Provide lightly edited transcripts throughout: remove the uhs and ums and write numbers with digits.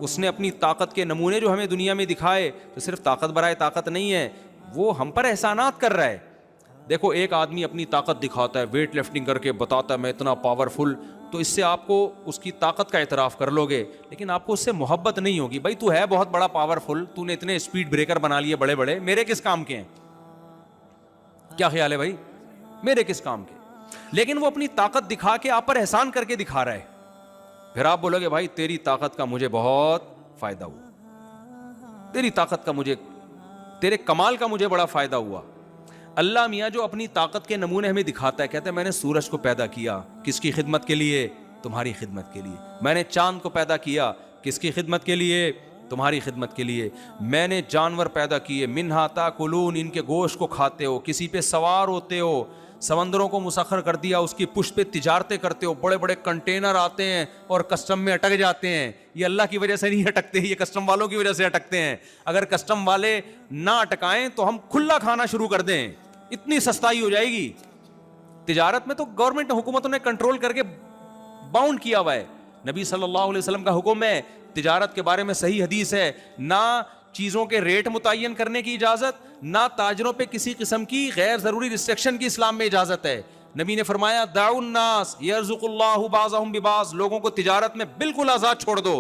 اس نے اپنی طاقت کے نمونے جو ہمیں دنیا میں دکھائے تو صرف طاقت برائے طاقت نہیں ہے, وہ ہم پر احسانات کر رہا ہے. دیکھو ایک آدمی اپنی طاقت دکھاتا ہے, ویٹ لفٹنگ کر کے بتاتا ہے میں اتنا پاورفل, تو اس سے آپ کو اس کی طاقت کا اعتراف کر لو گے, لیکن آپ کو اس سے محبت نہیں ہوگی. بھائی تو ہے بہت بڑا پاورفل, تو نے اتنے اسپیڈ بریکر بنا لیے بڑے بڑے, میرے کس کام کے ہیں؟ کیا خیال ہے بھائی, میرے کس کام کے؟ لیکن وہ اپنی طاقت دکھا کے آپ پر احسان کر کے دکھا رہا ہے. پھر آپ بولو گے بھائی تیری طاقت کا مجھے بہت فائدہ ہوا, تیری طاقت کا مجھے, تیرے کمال کا مجھے بڑا فائدہ ہوا. اللہ میاں جو اپنی طاقت کے نمونے ہمیں دکھاتا ہے, کہتا ہے میں نے سورج کو پیدا کیا کس کی خدمت کے لیے؟ تمہاری خدمت کے لیے. میں نے چاند کو پیدا کیا کس کی خدمت کے لیے؟ تمہاری خدمت کے لیے. میں نے جانور پیدا کیے, منہا تاکلون, ان کے گوشت کو کھاتے ہو, کسی پہ سوار ہوتے ہو, سمندروں کو مسخر کر دیا, اس کی پشت پہ تجارتیں کرتے ہو, بڑے بڑے کنٹینر آتے ہیں اور کسٹم میں اٹک جاتے ہیں. یہ اللہ کی وجہ سے نہیں اٹکتے, یہ کسٹم والوں کی وجہ سے اٹکتے ہیں. اگر کسٹم والے نہ اٹکائیں تو ہم کھلا کھانا شروع کر دیں, اتنی سستائی ہو جائے گی. تجارت میں تو گورنمنٹ حکومتوں نے کنٹرول کر کے باؤنڈ کیا ہوا ہے. نبی صلی اللہ علیہ وسلم کا حکم ہے, تجارت کے بارے میں صحیح حدیث ہے, نہ چیزوں کے ریٹ متعین کرنے کی اجازت, نہ تاجروں پہ کسی قسم کی غیر ضروری ریسٹرکشن کی اسلام میں اجازت ہے. نبی نے فرمایا دعوا الناس یرزق اللہ بعضهم ببعض, لوگوں کو تجارت میں بالکل آزاد چھوڑ دو.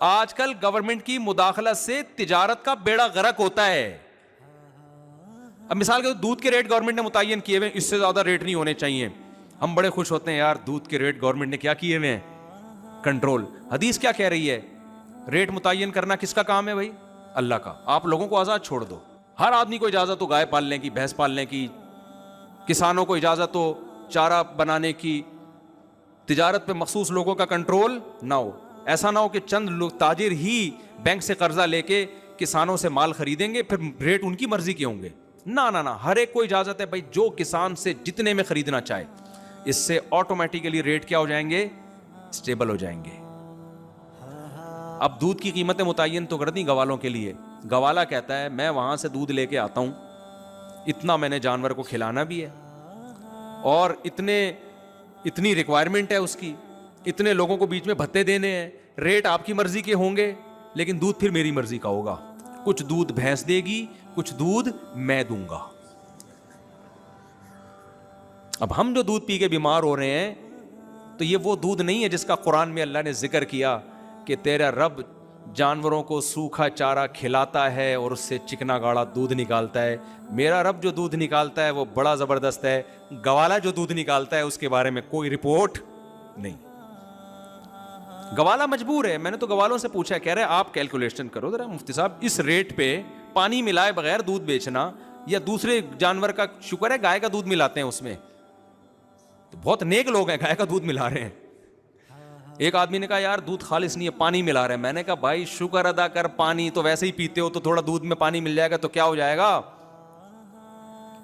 آج کل گورنمنٹ کی مداخلت سے تجارت کا بیڑا غرق ہوتا ہے. اب مثال کے دودھ کے ریٹ گورنمنٹ نے متعین کیے ہوئے, اس سے زیادہ ریٹ نہیں ہونے چاہیے. ہم بڑے خوش ہوتے ہیں یار دودھ کے ریٹ گورنمنٹ نے کیا کیے ہوئے ہیں, کنٹرول. حدیث کیا کہہ رہی ہے؟ ریٹ متعین کرنا کس کا کام ہے بھائی؟ اللہ کا. آپ لوگوں کو آزاد چھوڑ دو. ہر آدمی کو اجازت ہو گائے پالنے کی, بھینس پالنے کی, کسانوں کو اجازت ہو چارہ بنانے کی. تجارت پہ مخصوص لوگوں کا کنٹرول نہ ہو. ایسا نہ ہو کہ چند لوگ تاجر ہی بینک سے قرضہ لے کے کسانوں سے مال خریدیں گے, پھر ریٹ ان کی مرضی کے ہوں گے. نہ نہ نہ, ہر ایک کو اجازت ہے بھائی جو کسان سے جتنے میں خریدنا چاہے. اس سے آٹومیٹیکلی ریٹ کیا ہو جائیں گے؟ اسٹیبل ہو جائیں گے. اب دودھ کی قیمتیں متعین تو کر دیں گوالوں کے لیے. گوالا کہتا ہے میں وہاں سے دودھ لے کے آتا ہوں, اتنا میں نے جانور کو کھلانا بھی ہے, اور اتنی ریکوائرمنٹ ہے اس کی, اتنے لوگوں کو بیچ میں بھتے دینے ہیں. ریٹ آپ کی مرضی کے ہوں گے, لیکن دودھ پھر میری مرضی کا ہوگا. کچھ دودھ بھینس دے گی, کچھ دودھ میں دوں گا. اب ہم جو دودھ پی کے بیمار ہو رہے ہیں, تو یہ وہ دودھ نہیں ہے جس کا قرآن میں اللہ نے ذکر کیا کہ تیرا رب جانوروں کو سوکھا چارہ کھلاتا ہے اور اس سے چکنا گاڑا دودھ نکالتا ہے. میرا رب جو دودھ نکالتا ہے وہ بڑا زبردست ہے. گوالا جو دودھ نکالتا ہے اس کے بارے میں کوئی رپورٹ نہیں. گوالا مجبور ہے. میں نے تو گوالوں سے پوچھا, کہہ رہے آپ کیلکولیشن کرو ذرا مفتی صاحب, اس ریٹ پہ پانی ملائے بغیر دودھ بیچنا, یا دوسرے جانور کا, شکر ہے گائے کا دودھ ملاتے ہیں اس میں, تو بہت نیک لوگ ہیں گائے کا دودھ ملا رہے ہیں. ایک آدمی نے کہا یار دودھ خالص نہیں ہے, پانی ملا رہے ہیں. میں نے کہا بھائی شکر ادا کر, پانی تو ویسے ہی پیتے ہو, تو تھوڑا دودھ میں پانی مل جائے گا تو کیا ہو جائے گا.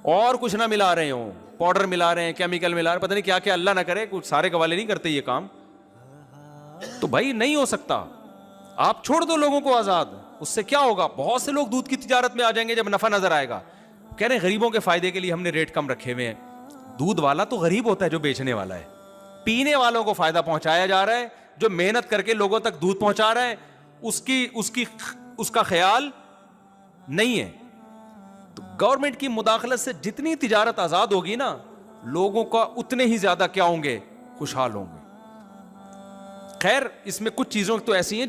اور کچھ نہ ملا رہے ہوں, پاؤڈر ملا رہے ہیں, کیمیکل ملا رہے ہیں, پتہ نہیں کیا کیا, اللہ نہ کرے کچھ سارے گوالے نہیں کرتے یہ کام. تو بھائی نہیں ہو سکتا. آپ چھوڑ دو لوگوں کو آزاد, اس سے کیا ہوگا؟ بہت سے لوگ دودھ کی تجارت میں آ جائیں گے جب نفع نظر آئے گا. کہہ رہے ہیں غریبوں کے فائدے کے لیے ہم نے ریٹ کم رکھے ہوئے ہیں. دودھ والا تو غریب ہوتا ہے جو بیچنے والا ہے. پینے والوں کو فائدہ پہنچایا جا رہا ہے, جو محنت کر کے لوگوں تک دودھ پہنچا رہا ہے اس کا خیال نہیں ہے. تو گورنمنٹ کی مداخلت سے جتنی تجارت آزاد ہوگی نا, لوگوں کا اتنے ہی زیادہ کیا ہوں گے؟ خوشحال ہوں گے. خیر اس میں کچھ چیزوں تو ایسی ہیں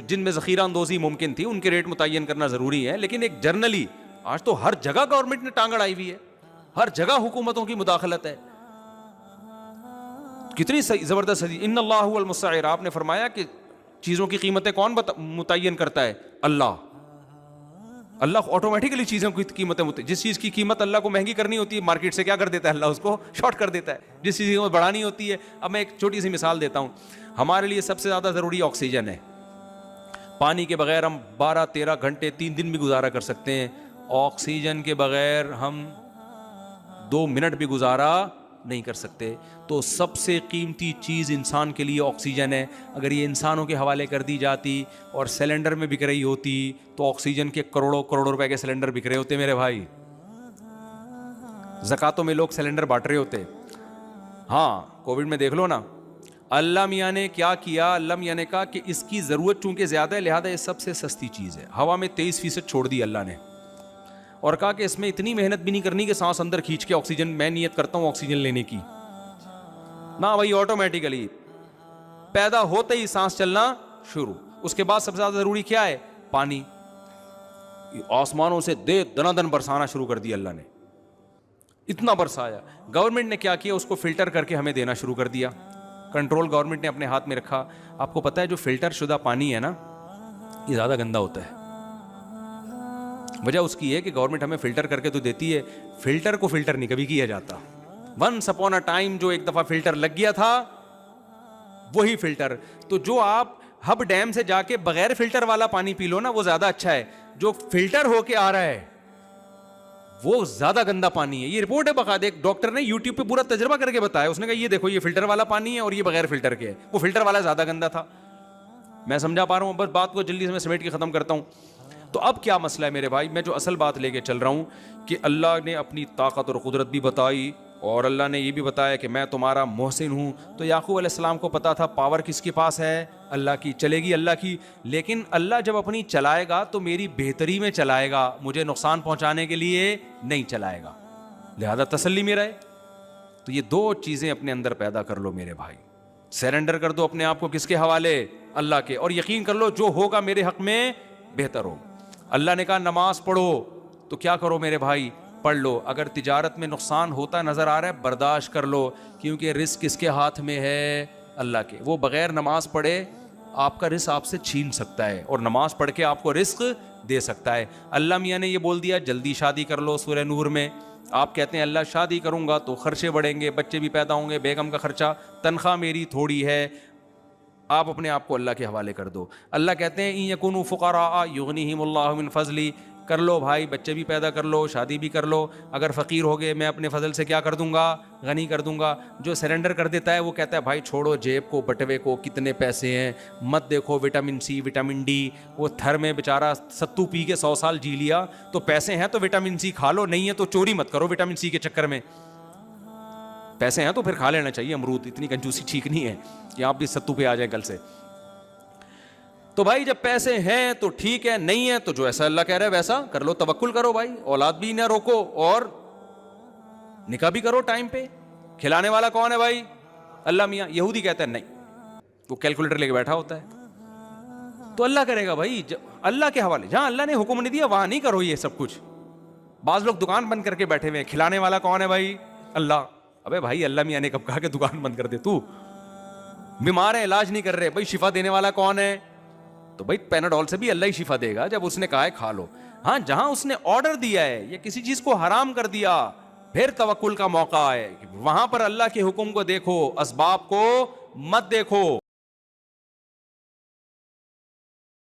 جن میں ذخیرہ اندوزی ممکن تھی, ان کے ریٹ متعین کرنا ضروری ہے. لیکن ایک جرنلی آج تو ہر جگہ گورنمنٹ نے ٹانگ اڑائی ہوئی ہے, ہر جگہ حکومتوں کی مداخلت ہے. کتنی زبردست حدیث, ان اللہ هو المسعر. آپ نے فرمایا کہ چیزوں کی قیمتیں کون متعین کرتا ہے؟ اللہ. اللہ آٹومیٹکلی چیزوں کی قیمتیں جس چیز کی قیمت اللہ کو مہنگی کرنی ہوتی ہے مارکیٹ سے کیا کر دیتا ہے اللہ؟ اس کو شارٹ کر دیتا ہے. جس چیز کو بڑھانی ہوتی ہے, اب میں ایک چھوٹی سی مثال دیتا ہوں. ہمارے لیے سب سے زیادہ ضروری آکسیجن ہے. پانی کے بغیر ہم 12-13 گھنٹے 3 دن بھی گزارا کر سکتے ہیں. آکسیجن کے بغیر ہم 2 منٹ بھی گزارا نہیں کر سکتے. تو سب سے قیمتی چیز انسان کے لیے آکسیجن ہے. اگر یہ انسانوں کے حوالے کر دی جاتی اور سلنڈر میں بک رہی ہوتی تو آکسیجن کے کروڑوں روپے کے سلنڈر بک رہے ہوتے میرے بھائی. زکاتوں میں لوگ سلنڈر بانٹ رہے ہوتے. ہاں کووڈ میں دیکھ لو نا, اللہ میاں نے کیا کیا؟ اللہ میاں نے کہا کہ اس کی ضرورت چونکہ زیادہ ہے لہذا یہ سب سے سستی چیز ہے. ہوا میں 23% چھوڑ دی اللہ نے اور کہا کہ اس میں اتنی محنت بھی نہیں کرنی کہ سانس اندر کھینچ کے آکسیجن، میں نیت کرتا ہوں آکسیجن لینے کی، نہ بھائی آٹومیٹیکلی پیدا ہوتے ہی سانس چلنا شروع. اس کے بعد سب سے زیادہ ضروری کیا ہے؟ پانی. آسمانوں سے دے دنا دن برسانا شروع کر دیا اللہ نے، اتنا برسایا. گورنمنٹ نے کیا کیا؟ اس کو فلٹر کر کے ہمیں دینا شروع کر دیا. کنٹرول گورنمنٹ نے اپنے ہاتھ میں رکھا. آپ کو پتا ہے جو فلٹر شدہ پانی ہے نا یہ زیادہ گندا ہوتا ہے. وجہ اس کی ہے کہ گورنمنٹ ہمیں فلٹر کر کے تو دیتی ہے، فلٹر کو فلٹر نہیں کبھی کیا جاتا. ونس اپون اے ٹائم جو ایک دفعہ فلٹر لگ گیا تھا وہی فلٹر. تو جو آپ ہب ڈیم سے جا کے بغیر فلٹر والا پانی پی لو نا وہ زیادہ اچھا ہے. جو فلٹر ہو کے آ رہا ہے وہ زیادہ گندا پانی ہے. یہ رپورٹ ہے باقاعدہ، ایک ڈاکٹر نے یوٹیوب پہ پورا تجربہ کر کے بتایا. اس نے کہا یہ دیکھو یہ فلٹر والا پانی ہے اور یہ بغیر فلٹر کے ہے. وہ فلٹر والا زیادہ گندا تھا. میں سمجھا پا رہا ہوں؟ بس بات کو جلدی سے میں سمیٹ کے ختم کرتا ہوں. تو اب کیا مسئلہ ہے میرے بھائی؟ میں جو اصل بات لے کے چل رہا ہوں کہ اللہ نے اپنی طاقت اور قدرت بھی بتائی اور اللہ نے یہ بھی بتایا کہ میں تمہارا محسن ہوں. تو یعقوب علیہ السلام کو پتا تھا پاور کس کے پاس ہے؟ اللہ کی. چلے گی اللہ کی، لیکن اللہ جب اپنی چلائے گا تو میری بہتری میں چلائے گا، مجھے نقصان پہنچانے کے لیے نہیں چلائے گا. لہذا تسلی میں رہے. تو یہ دو چیزیں اپنے اندر پیدا کر لو میرے بھائی. سرنڈر کر دو اپنے آپ کو کس کے حوالے؟ اللہ کے. اور یقین کر لو جو ہوگا میرے حق میں بہتر ہو. اللہ نے کہا نماز پڑھو تو کیا کرو میرے بھائی؟ پڑھ لو. اگر تجارت میں نقصان ہوتا نظر آ رہا ہے برداشت کر لو، کیونکہ رزق کس کے ہاتھ میں ہے؟ اللہ کے. وہ بغیر نماز پڑھے آپ کا رزق آپ سے چھین سکتا ہے اور نماز پڑھ کے آپ کو رزق دے سکتا ہے. اللہ میاں نے یہ بول دیا جلدی شادی کر لو. سورہ نور میں آپ کہتے ہیں اللہ شادی کروں گا تو خرچے بڑھیں گے، بچے بھی پیدا ہوں گے، بیگم کا خرچہ، تنخواہ میری تھوڑی ہے. آپ اپنے آپ کو اللہ کے حوالے کر دو. اللہ کہتے ہیں ان یکونوا فقراء یغنیہم اللہ من فضلی. کر لو بھائی، بچے بھی پیدا کر لو، شادی بھی کر لو. اگر فقیر ہو گئے میں اپنے فضل سے کیا کر دوں گا؟ غنی کر دوں گا. جو سرنڈر کر دیتا ہے وہ کہتا ہے بھائی چھوڑو جیب کو، بٹوے کو، کتنے پیسے ہیں، مت دیکھو وٹامن سی وٹامن ڈی. وہ تھر میں بیچارہ ستو پی کے 100 سال جی لیا، تو پیسے ہیں تو وٹامن سی کھا لو، نہیں ہے تو چوری مت کرو وٹامن سی کے چکر میں. پیسے ہیں تو پھر کھا لینا چاہیے امرود. اتنی کنجوسی ٹھیک نہیں ہے کہ آپ بھی ستو پہ آ جائیں کل سے. تو بھائی جب پیسے ہیں تو ٹھیک ہے، نہیں ہے تو جو ایسا اللہ کہہ رہا ہے ویسا کر لو. توکل کرو بھائی، اولاد بھی نہ روکو اور نکاح بھی کرو ٹائم پہ. کھلانے والا کون ہے بھائی؟ اللہ میاں. یہودی کہتا ہے نہیں، وہ کیلکولیٹر لے کے بیٹھا ہوتا ہے. تو اللہ کرے گا بھائی، اللہ کے حوالے. جہاں اللہ نے حکم نہیں دیا وہاں نہیں کرو یہ سب کچھ. بعض لوگ دکان بند کر کے بیٹھے ہوئے ہیں. کھلانے والا کون ہے بھائی؟ اللہ. ابے بھائی اللہ میاں نے کب کہا کہ دکان بند کر دے؟ تو بیمار ہے علاج نہیں کر رہے، بھائی شفا دینے والا کون ہے؟ تو بھائی پیناڈول سے بھی اللہ ہی شفا دے گا جب اس نے کہا ہے کھا لو. ہاں جہاں اس نے آرڈر دیا ہے یا کسی چیز کو حرام کر دیا پھر توکل کا موقع ہے. وہاں پر اللہ کے حکم کو دیکھو، اسباب کو مت دیکھو.